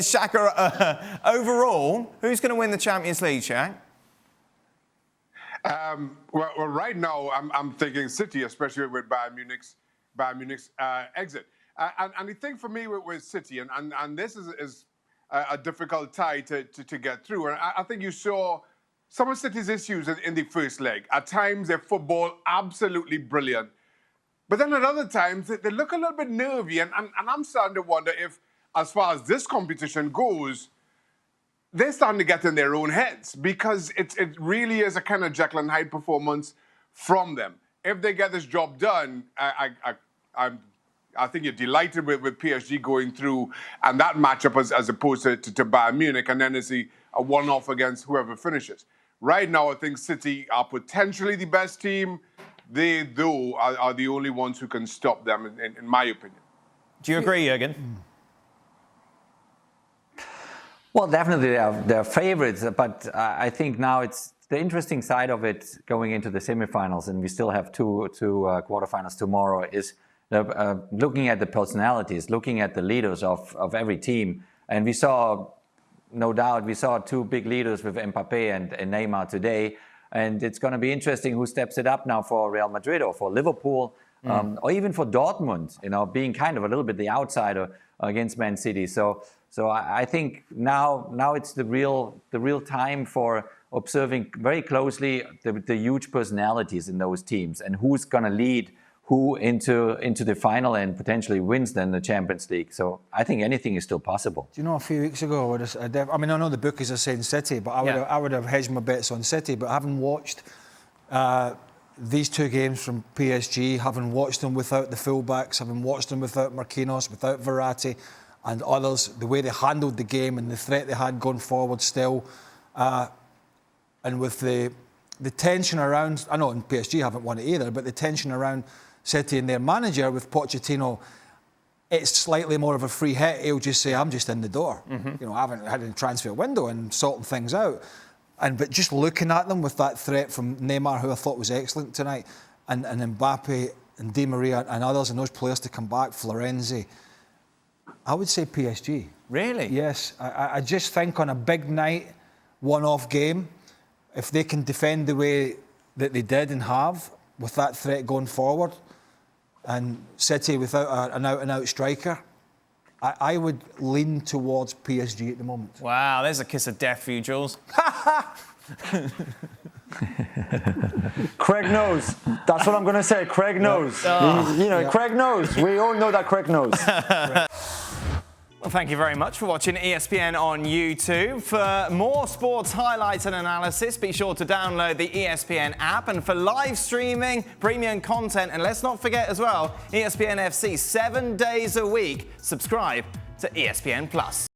Shaka, overall, who's going to win the Champions League, Shaq? Well, right now, I'm thinking City, especially with Bayern Munich's exit. And the thing for me with City, and this is a difficult tie to get through. And I think you saw some of City's issues in the first leg. At times, their football absolutely brilliant. But then at other times, they look a little bit nervy. And I'm starting to wonder if, as far as this competition goes, they're starting to get in their own heads, because it really is a kind of Jekyll and Hyde performance from them. If they get this job done, I think you're delighted with PSG going through and that matchup as opposed to Bayern Munich, and then it's a one-off against whoever finishes. Right now, I think City are potentially the best team. They, though, are the only ones who can stop them, in my opinion. Do you agree, Jurgen? Well, definitely they're favorites, but I think now it's the interesting side of it going into the semifinals, and we still have two quarterfinals tomorrow, is looking at the personalities, looking at the leaders of every team. And we saw, no doubt, two big leaders with Mbappe and Neymar today. And it's going to be interesting who steps it up now for Real Madrid or for Liverpool, or even for Dortmund, being kind of a little bit the outsider against Man City. So I think now it's the real time for observing very closely the huge personalities in those teams and who's going to lead who into the final and potentially wins then the Champions League. So I think anything is still possible. Do you know, a few weeks ago, I mean, I know the bookies are saying City, but I would have hedged my bets on City. But having watched these two games from PSG, having watched them without the fullbacks, having watched them without Marquinhos, without Verratti and others, the way they handled the game and the threat they had going forward still, and with the tension around, I know in PSG haven't won it either, but the tension around City and their manager with Pochettino, it's slightly more of a free hit. He'll just say, I'm just in the door. I haven't had a transfer window and sorting things out. But just looking at them with that threat from Neymar, who I thought was excellent tonight, and Mbappe and Di Maria and others, and those players to come back, Florenzi, I would say PSG. Really? Yes. I just think on a big night, one-off game, if they can defend the way that they did and have, with that threat going forward, and City without an out-and-out striker, I would lean towards PSG at the moment. Wow, there's a kiss of death for you, Jules. Craig knows. That's what I'm going to say. Craig knows. Craig knows. We all know that Craig knows. Well, thank you very much for watching ESPN on YouTube. For more sports highlights and analysis, be sure to download the ESPN app. And for live streaming, premium content, and let's not forget as well, ESPN FC 7 days a week. Subscribe to ESPN+.